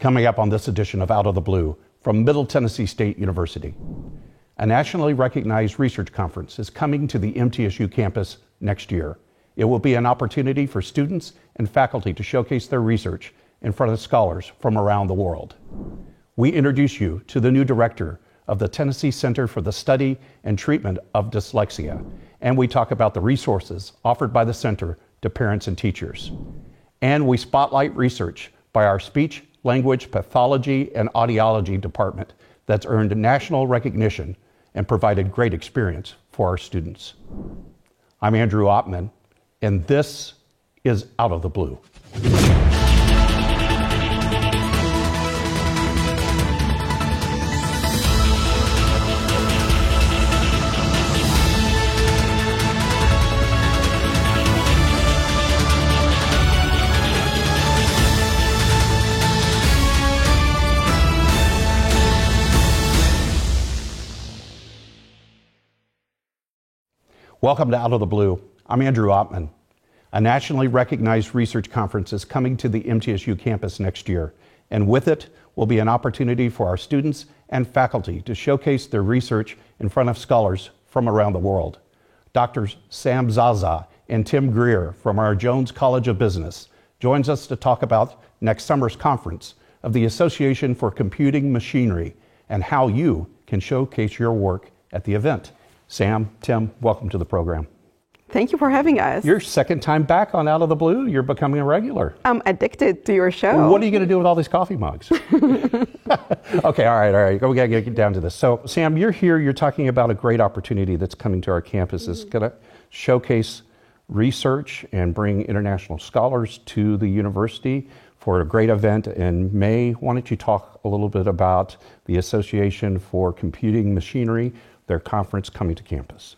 Coming up on this edition of Out of the Blue from Middle Tennessee State University. A nationally recognized research conference is coming to the MTSU campus next year. It will be an opportunity for students and faculty to showcase their research in front of scholars from around the world. We introduce you to the new director of the Tennessee Center for the Study and Treatment of Dyslexia, and we talk about the resources offered by the center to parents and teachers. And we spotlight research by our speech, language, pathology, and audiology department that's earned national recognition and provided great experience for our students. I'm Andrew Oppmann, and this is Out of the Blue. Welcome to Out of the Blue. I'm Andrew Oppmann. A nationally recognized research conference is coming to the MTSU campus next year, and with it will be an opportunity for our students and faculty to showcase their research in front of scholars from around the world. Drs. Sam Zaza and Tim Greer from our Jones College of Business joins us to talk about next summer's conference of the Association for Computing Machinery and how you can showcase your work at the event. Sam, Tim, welcome to the program. Thank you for having us. Your second time back on Out of the Blue. You're becoming a regular. I'm addicted to your show. Well, what are you going to do with all these coffee mugs? Okay, all right. We got to get down to this. So, Sam, you're here. You're talking about a great opportunity that's coming to our campus. It's going to showcase research and bring international scholars to the university for a great event in May. Why don't you talk a little bit about the Association for Computing Machinery, their conference coming to campus?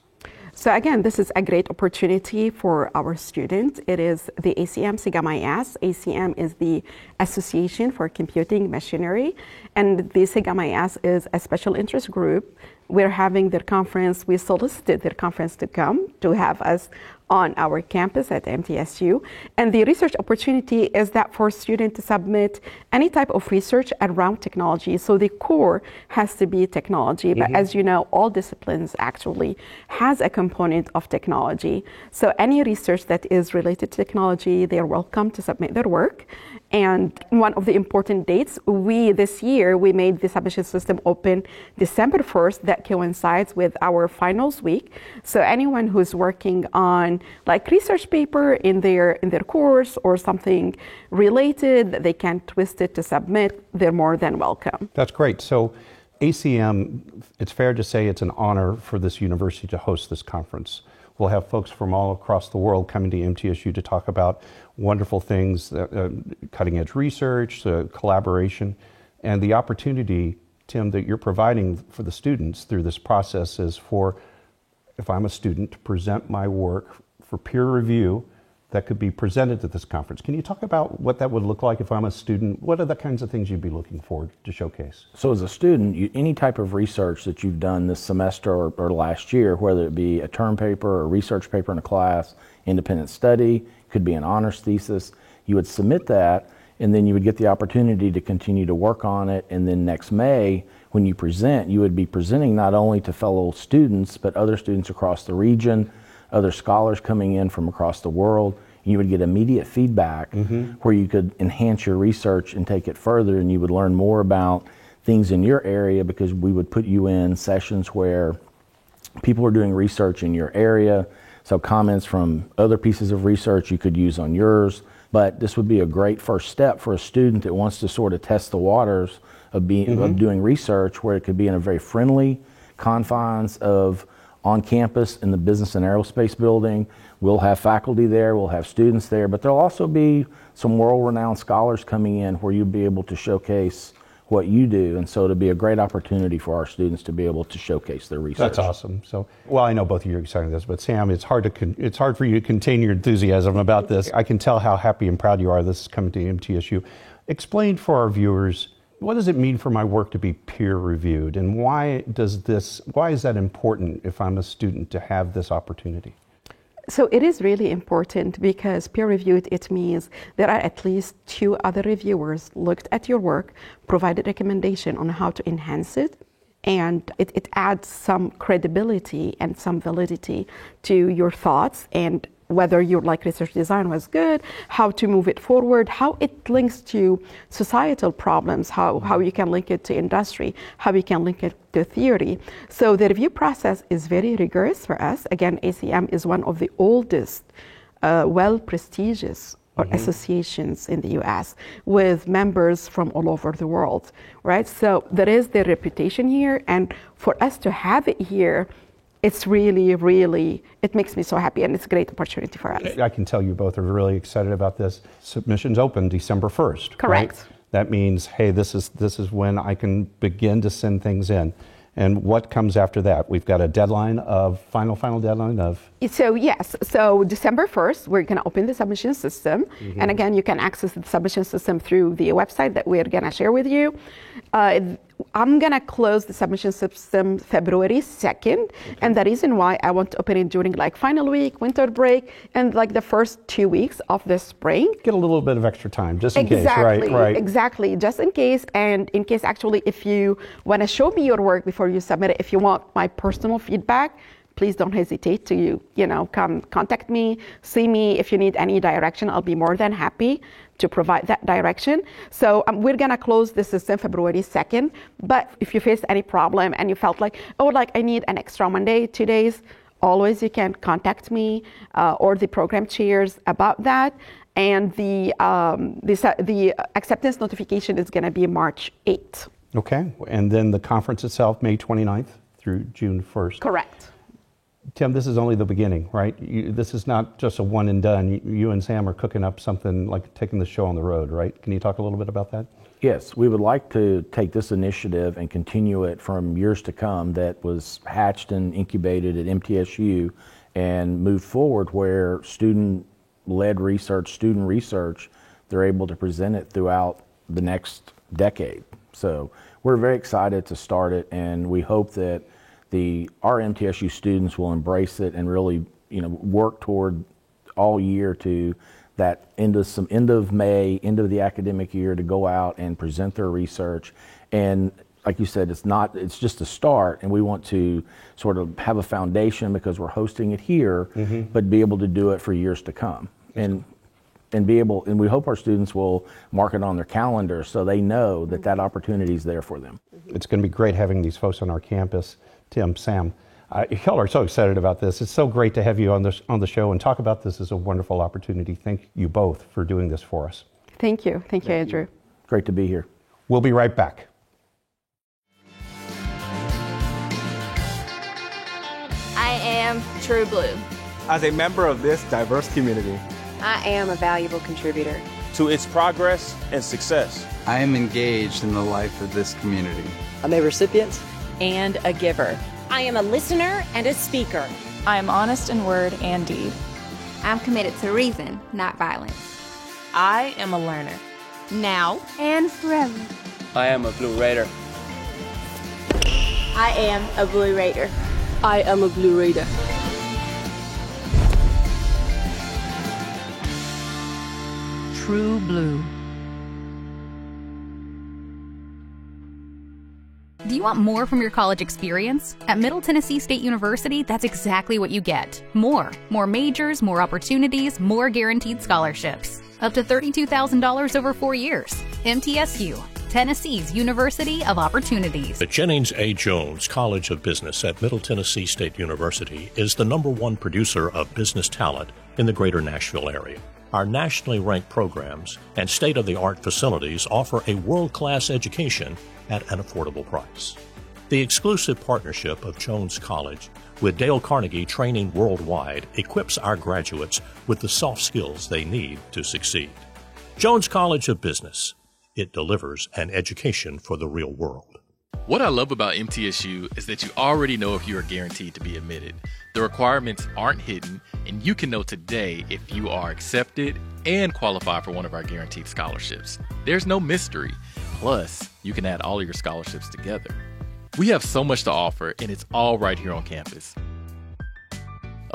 So again, this is a great opportunity for our students. It is the ACM Sigma IS. ACM is the Association for Computing Machinery, and the Sigma IS is a special interest group. We're having their conference. We solicited their conference to come to have us on our campus at MTSU. And the research opportunity is that for students to submit any type of research around technology. So the core has to be technology, but as you know, all disciplines actually has a component of technology. So any research that is related to technology, they're welcome to submit their work. And one of the important dates, this year, we made the submission system open December 1st. That coincides with our finals week. So anyone who's working on like research paper in their course or something related, they can twist it to submit. They're more than welcome. That's great. So ACM, it's fair to say it's an honor for this university to host this conference. We'll have folks from all across the world coming to MTSU to talk about wonderful things, cutting edge research, collaboration, and the opportunity, Tim, that you're providing for the students through this process is for, if I'm a student, to present my work for peer review that could be presented at this conference. Can you talk about what that would look like if I'm a student? What are the kinds of things you'd be looking for to showcase? So as a student, any type of research that you've done this semester or last year, whether it be a term paper or a research paper in a class, independent study, could be an honors thesis, you would submit that, and then you would get the opportunity to continue to work on it. And then next May, when you present, you would be presenting not only to fellow students, but other students across the region, other scholars coming in from across the world. You would get immediate feedback where you could enhance your research and take it further, and you would learn more about things in your area because we would put you in sessions where people are doing research in your area. So comments from other pieces of research you could use on yours. But this would be a great first step for a student that wants to sort of test the waters of doing research, where it could be in a very friendly confines of on campus in the Business and Aerospace building. We'll have faculty there, we'll have students there, but there'll also be some world-renowned scholars coming in where you'll be able to showcase what you do. And so it'll be a great opportunity for our students to be able to showcase their research. That's awesome. So, well, I know both of you are excited about this, but Sam, it's hard for you to contain your enthusiasm about this. I can tell how happy and proud you are this is coming to MTSU. Explain for our viewers, what does it mean for my work to be peer reviewed, and why is that important if I'm a student to have this opportunity? So it is really important because peer-reviewed, it means there are at least 2 other reviewers looked at your work, provided recommendation on how to enhance it, and it adds some credibility and some validity to your thoughts and whether your research design was good, how to move it forward, how it links to societal problems, how you can link it to industry, how you can link it to theory. So the review process is very rigorous for us. Again, ACM is one of the oldest, prestigious associations in the U.S. with members from all over the world, right? So there is the reputation here, and for us to have it here, it's really, it makes me so happy, and it's a great opportunity for us. I can tell you both are really excited about this. Submissions open December 1st. Correct. Right? That means, hey, this is when I can begin to send things in. And what comes after that? We've got a deadline of, final deadline of? So yes, so December 1st, we're gonna open the submission system. And again, you can access the submission system through the website that we're gonna share with you. I'm gonna close the submission system February 2nd. And the reason why I want to open it during final week, winter break, and the first 2 weeks of the spring. Get a little bit of extra time, just in case, right? Exactly, just in case. And in case, actually, if you wanna show me your work before you submit it, if you want my personal feedback, please don't hesitate to, come contact me, see me. If you need any direction, I'll be more than happy to provide that direction. So we're gonna close the system February 2nd, but if you face any problem and you felt I need an extra Monday, 2 days, always you can contact me or the program chairs about that. And the acceptance notification is gonna be March 8th. Okay, and then the conference itself, May 29th through June 1st. Correct. Tim, this is only the beginning, right? This is not just a one and done. You and Sam are cooking up something like taking the show on the road, right? Can you talk a little bit about that? Yes, we would like to take this initiative and continue it from years to come that was hatched and incubated at MTSU and move forward where student-led research, student research, they're able to present it throughout the next decade. So we're very excited to start it, and we hope that our MTSU students will embrace it and really, work toward all year to that end of May, end of the academic year, to go out and present their research. And like you said, it's just a start, and we want to sort of have a foundation because we're hosting it here, but be able to do it for years to come. And we hope our students will mark it on their calendar so they know that opportunity is there for them. It's going to be great having these folks on our campus. Tim, Sam, y'all are so excited about this. It's so great to have you on the show and talk about this. Is a wonderful opportunity. Thank you both for doing this for us. Thank you, Andrew. Great to be here. We'll be right back. I am True Blue. As a member of this diverse community, I am a valuable contributor to its progress and success. I am engaged in the life of this community. I'm a recipient and a giver. I am a listener and a speaker. I am honest in word and deed. I'm committed to reason, not violence. I am a learner. Now and forever. I am a Blue Raider. I am a Blue Raider. I am a Blue Raider. True Blue. Do you want more from your college experience? At Middle Tennessee State University, that's exactly what you get. More majors, more opportunities, more guaranteed scholarships. Up to $32,000 over 4 years. MTSU, Tennessee's University of Opportunities. The Jennings A. Jones College of Business at Middle Tennessee State University is the #1 producer of business talent in the greater Nashville area. Our nationally ranked programs and state-of-the-art facilities offer a world-class education at an affordable price. The exclusive partnership of Jones College with Dale Carnegie Training Worldwide equips our graduates with the soft skills they need to succeed. Jones College of Business. It delivers an education for the real world. What I love about MTSU is that you already know if you are guaranteed to be admitted. The requirements aren't hidden, and you can know today if you are accepted and qualify for one of our guaranteed scholarships. There's no mystery. Plus, you can add all of your scholarships together. We have so much to offer, and it's all right here on campus.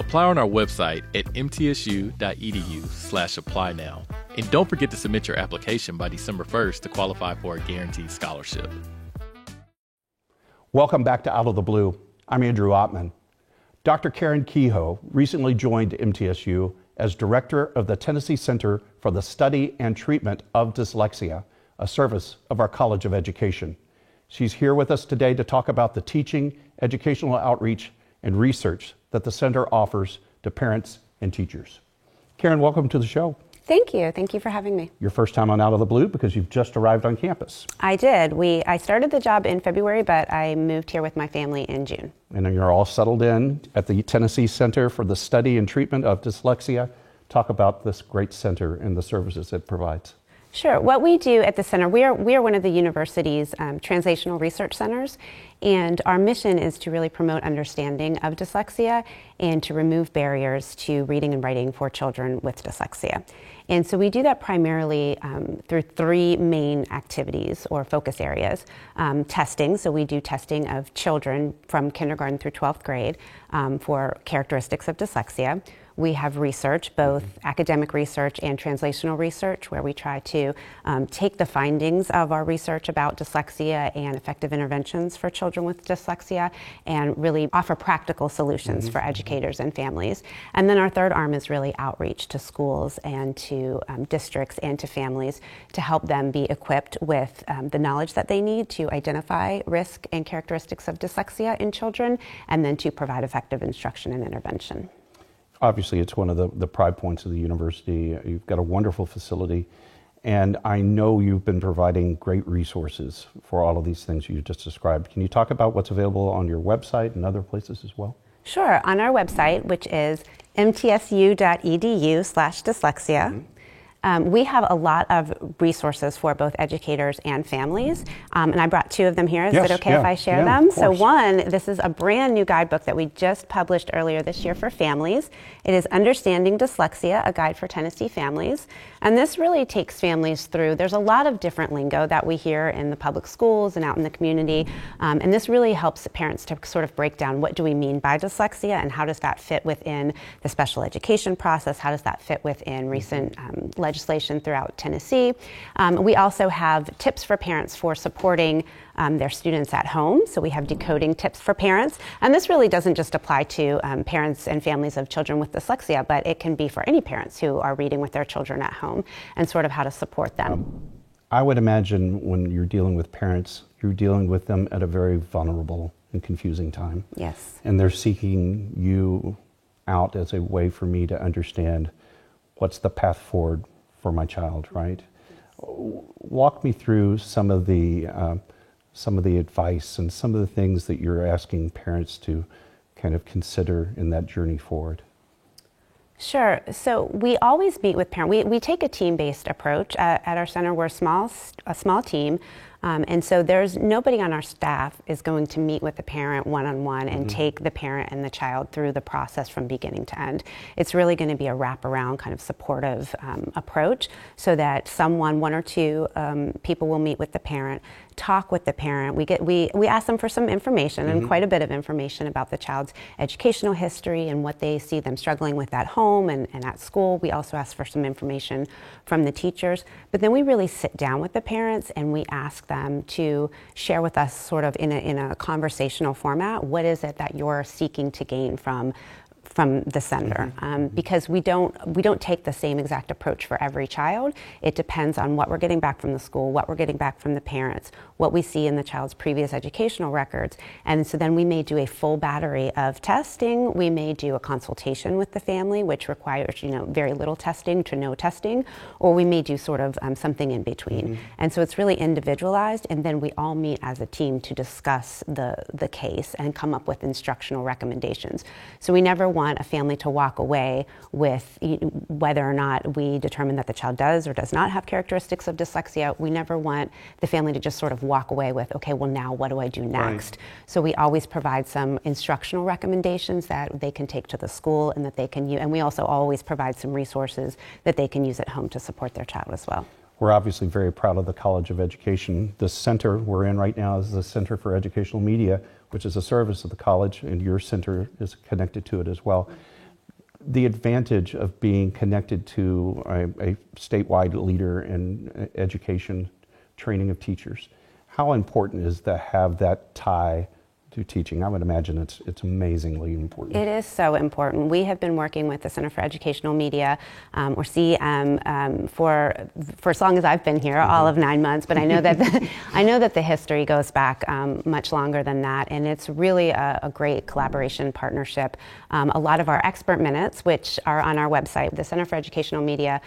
Apply on our website at mtsu.edu/apply now. And don't forget to submit your application by December 1st to qualify for a guaranteed scholarship. Welcome back to Out of the Blue. I'm Andrew Ottman. Dr. Karen Kehoe recently joined MTSU as director of the Tennessee Center for the Study and Treatment of Dyslexia, a service of our College of Education. She's here with us today to talk about the teaching, educational outreach, and research that the center offers to parents and teachers. Karen, welcome to the show. Thank you. Thank you for having me. Your first time on Out of the Blue because you've just arrived on campus. I did. I started the job in February, but I moved here with my family in June. And you're all settled in at the Tennessee Center for the Study and Treatment of Dyslexia. Talk about this great center and the services it provides. Sure. What we do at the center, we are one of the university's translational research centers, and our mission is to really promote understanding of dyslexia and to remove barriers to reading and writing for children with dyslexia. And so we do that primarily through three main activities or focus areas. Testing, so we do testing of children from kindergarten through 12th grade for characteristics of dyslexia. We have research, both academic research and translational research, where we try to take the findings of our research about dyslexia and effective interventions for children with dyslexia and really offer practical solutions for educators and families. And then our third arm is really outreach to schools and to districts and to families to help them be equipped with the knowledge that they need to identify risk and characteristics of dyslexia in children, and then to provide effective instruction and intervention. Obviously, it's one of the pride points of the university. You've got a wonderful facility, and I know you've been providing great resources for all of these things you just described. Can you talk about what's available on your website and other places as well? Sure. On our website, which is mtsu.edu/dyslexia, we have a lot of resources for both educators and families, and I brought two of them here. Is it okay if I share them? So one, this is a brand new guidebook that we just published earlier this year for families. It is Understanding Dyslexia, a guide for Tennessee families. And this really takes families through, there's a lot of different lingo that we hear in the public schools and out in the community, and this really helps parents to sort of break down what do we mean by dyslexia and how does that fit within the special education process, how does that fit within recent legislation throughout Tennessee. We also have tips for parents for supporting their students at home. So we have decoding tips for parents. And this really doesn't just apply to parents and families of children with dyslexia, but it can be for any parents who are reading with their children at home and sort of how to support them. I would imagine when you're dealing with parents, you're dealing with them at a very vulnerable and confusing time. Yes. And they're seeking you out as a way for me to understand what's the path forward for my child, right? Walk me through some of the advice and some of the things that you're asking parents to kind of consider in that journey forward. Sure. So we always meet with parents. We take a team-based approach at our center. We're a small team. And so there's nobody on our staff is going to meet with the parent one-on-one and take the parent and the child through the process from beginning to end. It's really going to be a wraparound kind of supportive approach so that one or two people will meet with the parent, talk with the parent. We ask them for some information and quite a bit of information about the child's educational history and what they see them struggling with at home and at school. We also ask for some information from the teachers, but then we really sit down with the parents and we ask them to share with us sort of in a conversational format, what is it that you're seeking to gain from the center, because we don't take the same exact approach for every child. It depends on what we're getting back from the school, what we're getting back from the parents, what we see in the child's previous educational records, and so then we may do a full battery of testing. We may do a consultation with the family, which requires very little testing to no testing, or we may do sort of something in between. And so it's really individualized, and then we all meet as a team to discuss the case and come up with instructional recommendations. So we never want a family to walk away with whether or not we determine that the child does or does not have characteristics of dyslexia. We never want the family to just sort of walk away with, okay, well now what do I do next? Right. So we always provide some instructional recommendations that they can take to the school and that they can use, and we also always provide some resources that they can use at home to support their child as well. We're obviously very proud of the College of Education. The center we're in right now is the Center for Educational Media, which is a service of the college, and your center is connected to it as well. the advantage of being connected to a statewide leader in education, training of teachers. How important is to have that tie to teaching? I would imagine it's amazingly important. It is so important. We have been working with the Center for Educational Media, or CEM, for as long as I've been here, all of 9 months. But I know that the history goes back much longer than that, and it's really a great collaboration partnership. A lot of our expert minutes, which are on our website, the Center for Educational Media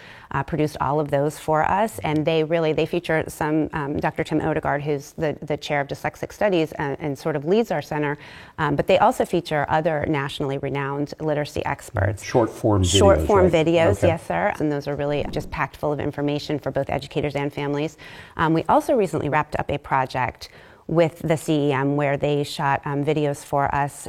produced all of those for us, and they feature some Dr. Tim Odegaard, who's the chair of dyslexic studies and sort of leads our center, but they also feature other nationally renowned literacy experts. Short form videos. Short form right? videos, Okay. yes, sir. And those are really just packed full of information for both educators and families. We also recently wrapped up a project with the CEM where they shot videos for us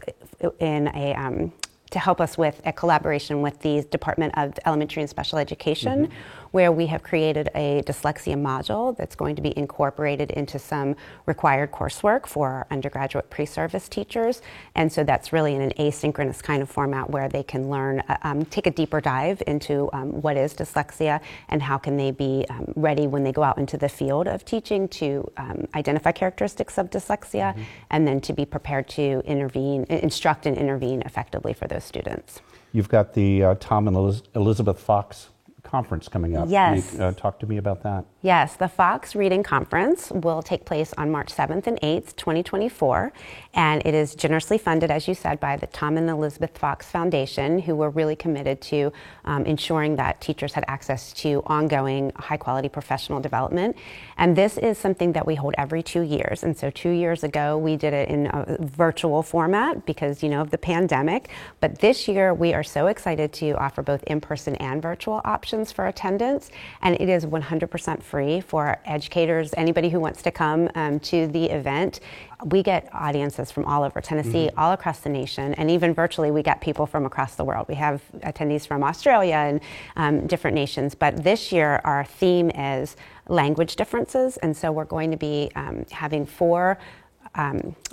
in a to help us with a collaboration with the Department of Elementary and Special Education, where we have created a dyslexia module that's going to be incorporated into some required coursework for our undergraduate pre-service teachers. And so that's really in an asynchronous kind of format where they can learn, take a deeper dive into what is dyslexia and how can they be ready when they go out into the field of teaching to identify characteristics of dyslexia and then to be prepared to instruct and intervene effectively for those students. You've got the Tom and Elizabeth Fox conference coming up. Yes. Can you, talk to me about that? Yes, the Fox Reading Conference will take place on March 7th and 8th, 2024, and it is generously funded, as you said, by the Tom and Elizabeth Fox Foundation, who were really committed to ensuring that teachers had access to ongoing high-quality professional development. And this is something that we hold every 2 years. And so 2 years ago, we did it in a virtual format because, of the pandemic. But this year, we are so excited to offer both in-person and virtual options for attendance, and it is 100% free for educators, anybody who wants to come to the event. We get audiences from all over Tennessee, all across the nation, and even virtually we get people from across the world. We have attendees from Australia and different nations, but this year our theme is language differences, and so we're going to be having 4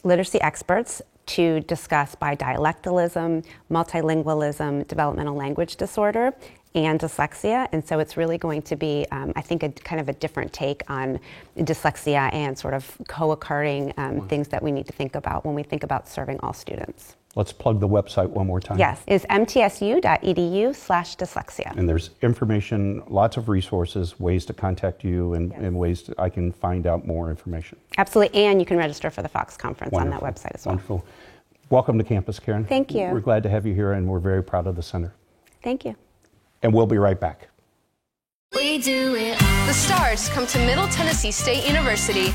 literacy experts to discuss bidialectalism, multilingualism, developmental language disorder, and dyslexia. And so it's really going to be, I think, a kind of a different take on dyslexia and sort of co-occurring things that we need to think about when we think about serving all students. Let's plug the website one more time. Yes, it's mtsu.edu/dyslexia. And there's information, lots of resources, ways to contact you, and ways I can find out more information. Absolutely, and you can register for the Fox Conference Wonderful. on that website as well. Wonderful. Welcome to campus, Karen. Thank you. We're glad to have you here, and we're very proud of the center. Thank you. And we'll be right back. We do it all. The stars come to Middle Tennessee State University.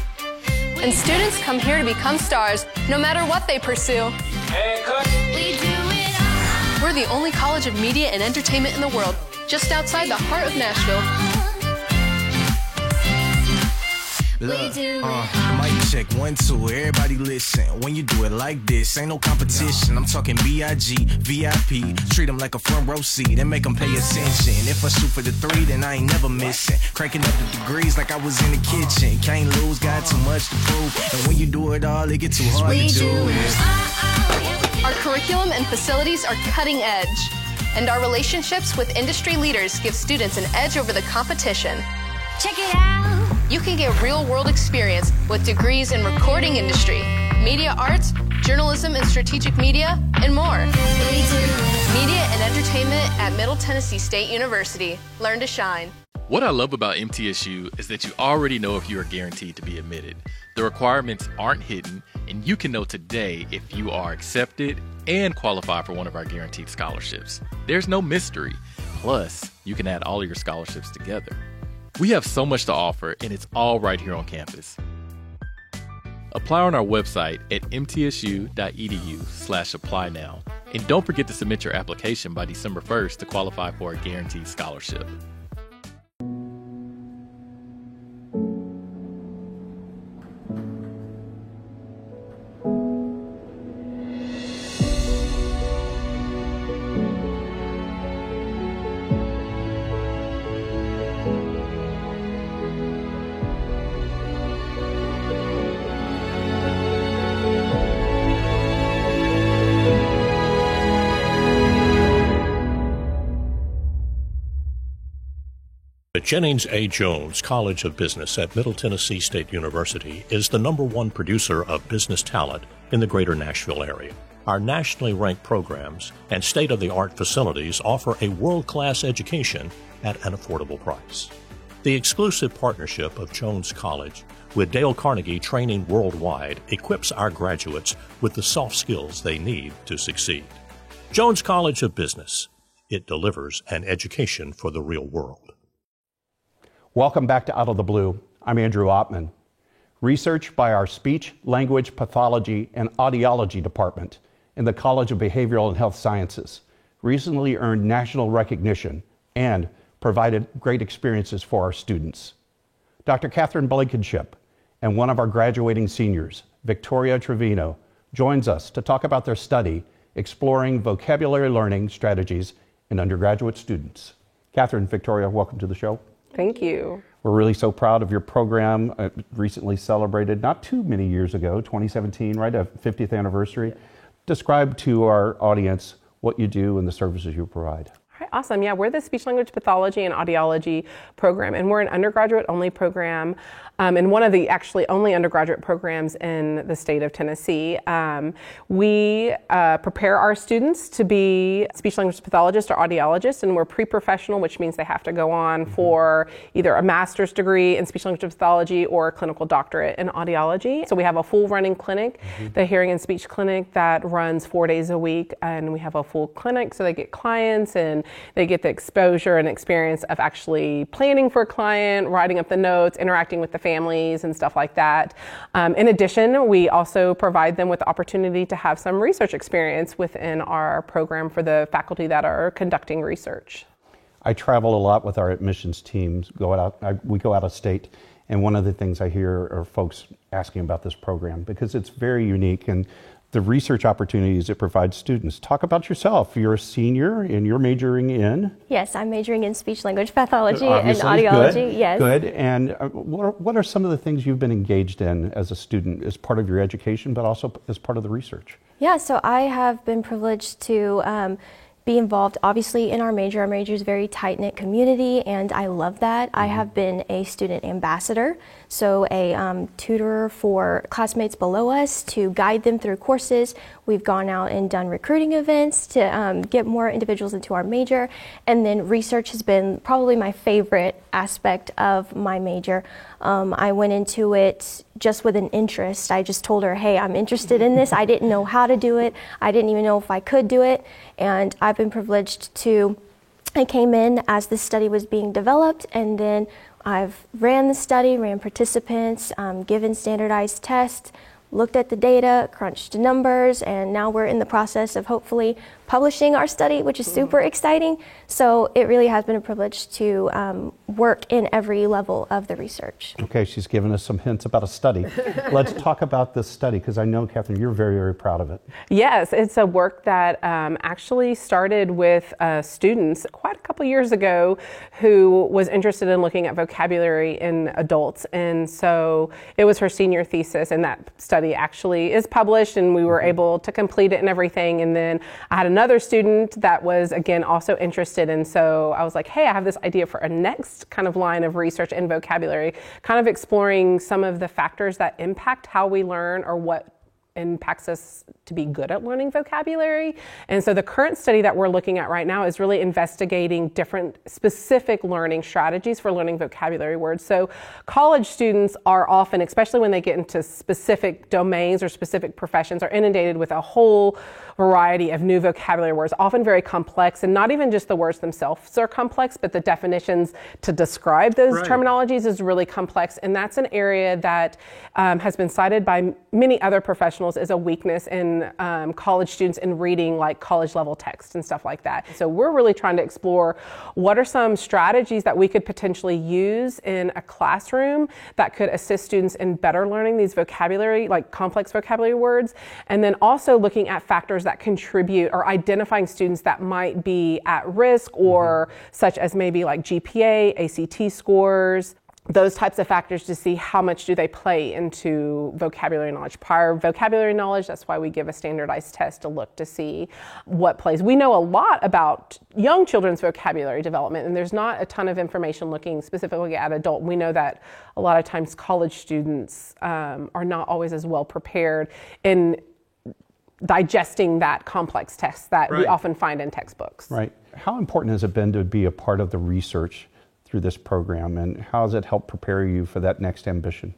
And students come here to become stars, no matter what they pursue. We do it all. We're the only college of media and entertainment in the world, just outside the heart of Nashville. Look, mic check 1, 2, everybody listen. When you do it like this, ain't no competition. I'm talking B.I.G., VIP. Treat them like a front row seat and make them pay attention. If I shoot for the 3, then I ain't never missing. Cranking up the degrees like I was in the kitchen. Can't lose, got too much to prove. And when you do it all, it get too hard to do. Our curriculum and facilities are cutting edge. And our relationships with industry leaders give students an edge over the competition. Check it out. You can get real-world experience with degrees in recording industry, media arts, journalism and strategic media, and more. Media and entertainment at Middle Tennessee State University. Learn to shine. What I love about MTSU is that you already know if you are guaranteed to be admitted. The requirements aren't hidden, and you can know today if you are accepted and qualify for one of our guaranteed scholarships. There's no mystery. Plus, you can add all of your scholarships together. We have so much to offer, and it's all right here on campus. Apply on our website at mtsu.edu/apply now. And don't forget to submit your application by December 1st to qualify for a guaranteed scholarship. The Jennings A. Jones College of Business at Middle Tennessee State University is the #1 producer of business talent in the greater Nashville area. Our nationally ranked programs and state-of-the-art facilities offer a world-class education at an affordable price. The exclusive partnership of Jones College with Dale Carnegie Training Worldwide equips our graduates with the soft skills they need to succeed. Jones College of Business. It delivers an education for the real world. Welcome back to Out of the Blue. I'm Andrew Ottman. Research by our Speech, Language, Pathology, and Audiology Department in the College of Behavioral and Health Sciences recently earned national recognition and provided great experiences for our students. Dr. Catherine Blankenship and one of our graduating seniors, Victoria Trevino, joins us to talk about their study exploring vocabulary learning strategies in undergraduate students. Catherine, Victoria, welcome to the show. Thank you. We're really so proud of your program. Recently celebrated not too many years ago, 2017, right? A 50th anniversary. Describe to our audience what you do and the services you provide. All right, awesome. Yeah, we're the Speech Language Pathology and Audiology program, and we're an undergraduate only program, and one of the actually only undergraduate programs in the state of Tennessee. We prepare our students to be speech language pathologists or audiologists, and we're pre-professional, which means they have to go on for either a master's degree in speech language pathology or a clinical doctorate in audiology. So we have a full running clinic, the Hearing and Speech Clinic, that runs 4 days a week, and we have a full clinic, so they get clients and they get the exposure and experience of actually planning for a client, writing up the notes, interacting with the families and stuff like that. In addition, we also provide them with the opportunity to have some research experience within our program for the faculty that are conducting research. I travel a lot with our admissions teams. We go out of state, and one of the things I hear are folks asking about this program because it's very unique and the research opportunities it provides students. Talk about yourself. You're a senior and you're majoring in? Yes, I'm majoring in speech language pathology and audiology. Good, yes. Good. And what are some of the things you've been engaged in as a student as part of your education, but also as part of the research? Yeah, so I have been privileged to be involved obviously in our major. Our major is a very tight-knit community, and I love that. I have been a student ambassador, so a tutor for classmates below us to guide them through courses. We've gone out and done recruiting events to get more individuals into our major, and then research has been probably my favorite aspect of my major. I went into it just with an interest. I just told her, hey, I'm interested in this. I didn't know how to do it. I didn't even know if I could do it. And I've been privileged I came in as this study was being developed, and then I've ran the study, ran participants, given standardized tests, looked at the data, crunched numbers, and now we're in the process of hopefully publishing our study, which is super exciting. So it really has been a privilege to work in every level of the research. Okay, she's given us some hints about a study. Let's talk about this study, because I know, Catherine, you're very, very proud of it. Yes, it's a work that actually started with students quite a couple years ago who was interested in looking at vocabulary in adults. And so it was her senior thesis, and that study actually is published, and we were able to complete it and everything. And then I had another student that was, again, also interested. And so I was like, hey, I have this idea for a next kind of line of research in vocabulary, kind of exploring some of the factors that impact how we learn or what impacts us to be good at learning vocabulary. And so the current study that we're looking at right now is really investigating different specific learning strategies for learning vocabulary words. So college students are often, especially when they get into specific domains or specific professions, are inundated with a whole variety of new vocabulary words, often very complex, and not even just the words themselves are complex, but the definitions to describe those terminologies is really complex. And that's an area that has been cited by many other professionals as a weakness in college students in reading like college level text and stuff like that. So we're really trying to explore what are some strategies that we could potentially use in a classroom that could assist students in better learning these vocabulary, like complex vocabulary words, and then also looking at factors that contribute or identifying students that might be at risk or such as maybe like GPA, ACT scores, those types of factors to see how much do they play into vocabulary knowledge. Prior vocabulary knowledge, that's why we give a standardized test to look to see what plays. We know a lot about young children's vocabulary development, and there's not a ton of information looking specifically at adult. We know that a lot of times college students are not always as well prepared in digesting that complex text that we often find in textbooks. Right. How important has it been to be a part of the research through this program, and how has it helped prepare you for that next ambition?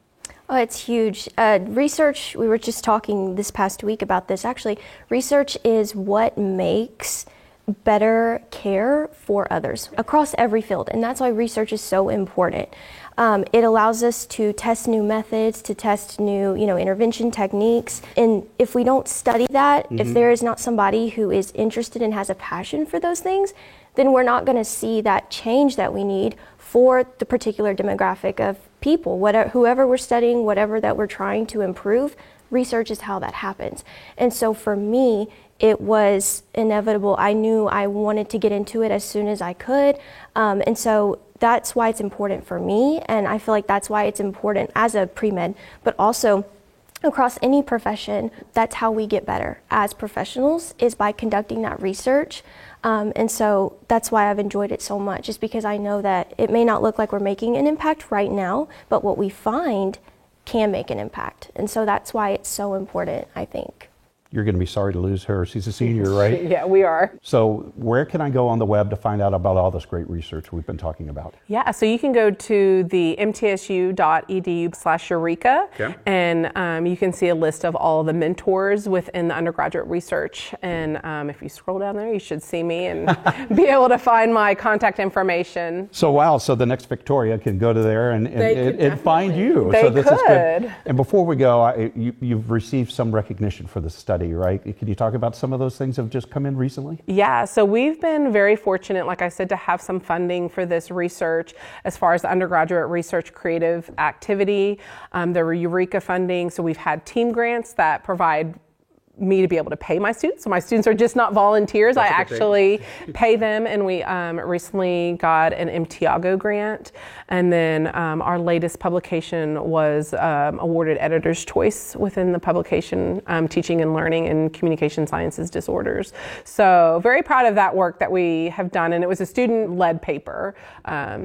Oh, it's huge. Research, we were just talking this past week about this. Actually, research is what makes better care for others across every field, and that's why research is so important. It allows us to test new methods, to test new, intervention techniques. And if we don't study that, if there is not somebody who is interested and has a passion for those things, then we're not going to see that change that we need for the particular demographic of people. Whoever we're studying, whatever that we're trying to improve, research is how that happens. And so for me, it was inevitable. I knew I wanted to get into it as soon as I could. And so that's why it's important for me. And I feel like that's why it's important as a pre-med, but also across any profession. That's how we get better as professionals, is by conducting that research. And so that's why I've enjoyed it so much, is because I know that it may not look like we're making an impact right now, but what we find can make an impact. And so that's why it's so important, I think. You're going to be sorry to lose her. She's a senior, right? Yeah, we are. So where can I go on the web to find out about all this great research we've been talking about? Yeah, so you can go to the mtsu.edu/Eureka, and you can see a list of all the mentors within the undergraduate research. And if you scroll down there, you should see me and be able to find my contact information. So wow, so the next Victoria can go to there and find you. They so this could. Is good. And before we go, you've received some recognition for the study, right? Can you talk about some of those things that have just come in recently? Yeah, so we've been very fortunate, like I said, to have some funding for this research as far as the undergraduate research creative activity. There were Eureka funding, so we've had team grants that provide me to be able to pay my students. So my students are just not volunteers. I actually pay them, and we recently got an MTIAGO grant. And then our latest publication was awarded Editor's Choice within the publication, Teaching and Learning in Communication Sciences Disorders. So very proud of that work that we have done, and it was a student-led paper.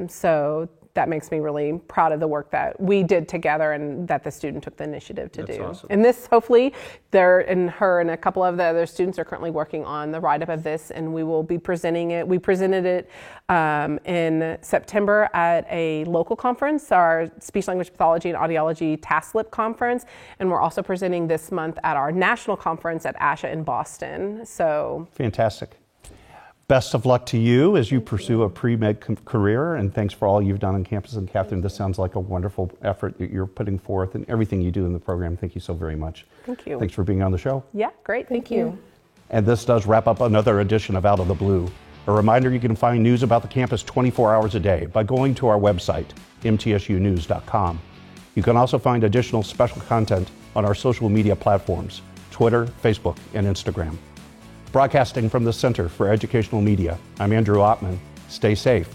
So that makes me really proud of the work that we did together and that the student took the initiative to do. Awesome. And this, hopefully, her and a couple of the other students are currently working on the write-up of this, and we will be presenting it. We presented it in September at a local conference, our Speech Language Pathology and Audiology TASLIP conference, and we're also presenting this month at our national conference at ASHA in Boston. So fantastic. Best of luck to you as you pursue a pre-med career, and thanks for all you've done on campus. And Catherine, this sounds like a wonderful effort that you're putting forth and everything you do in the program. Thank you so very much. Thank you. Thanks for being on the show. Yeah, great. Thank you. And this does wrap up another edition of Out of the Blue. A reminder, you can find news about the campus 24 hours a day by going to our website, mtsunews.com. You can also find additional special content on our social media platforms, Twitter, Facebook, and Instagram. Broadcasting from the Center for Educational Media, I'm Andrew Ottman. Stay safe,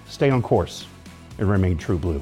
stay on course, and remain true blue.